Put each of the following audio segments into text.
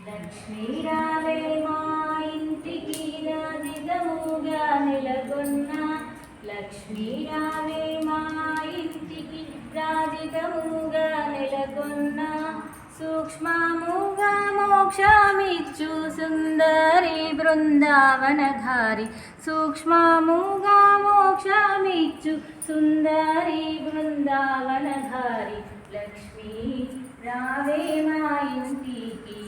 లక్ష్మీ రావే మా ఇంటికి రాధికముగా నెలకొన్న లక్ష్మీ రావే మా ఇంటికి రాధికముగా నెలకొన్న సూక్ష్మముగా మోక్షమిచ్చు సుందరి బృందావనధారి సూక్ష్మముగా మోక్షమిచ్చు సుందరి బృందావనధారి లక్ష్మీ రావే మా ఇంటికి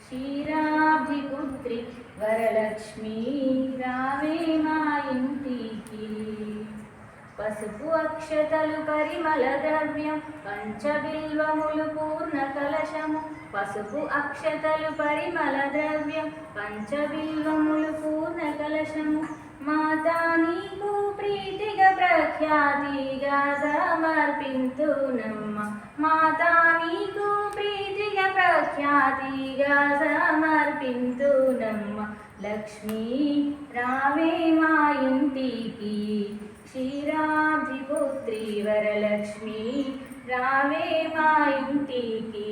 క్షీరాబ్ధిపుత్రి వరలక్ష్మీ రావే మా ఇంటికి పసుపు అక్షతలు పరిమళ ద్రవ్యం పంచబిల్వములు పూర్ణ కలశము పసుపు అక్షతలు పరిమళ ద్రవ్యం పంచబిల్వములు పూర్ణ కలశము మాతా నీకు ప్రీతిగా ప్రఖ్యాతిగా సమర్పింతునమ్మ మాతా నీకు ప్రీతిగా ప్రఖ్యాతిగా సమర్పింతునమ్మ లక్ష్మీ రావే మా ఇంటికి క్షీరాబ్ధిపుత్రి వరలక్ష్మీ రావే మా ఇంటికి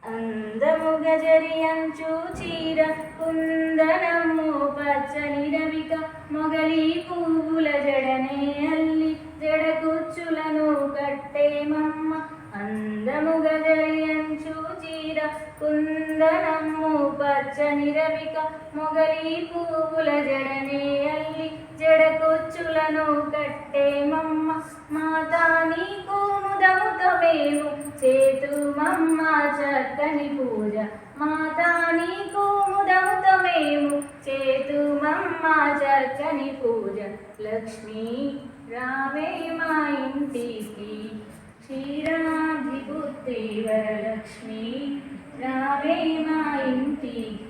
అందముగ జరియంచు చీర కుందనము పచ్చని రవిక మొగలి పువ్వుల జడనే అల్లి జడకుచ్చులను కట్టేమమ్మ అందముగ జరియంచు చీర కుందనము పచ్చని రవిక మొగలి పువ్వుల జడనే అల్లి జడకుచ్చులను కట్టేమమ్మ మాతా నీకు ముదముతో మేము చేతుమమ్మ చక్కని పూజ మాతా నీకు ముదముతో మేము చేతుమమ్మ చక్కని పూజ లక్ష్మీ రావే మా ఇంటికి క్షీరాబ్ధిపుత్రి వరలక్ష్మీ రావే మా ఇంటికి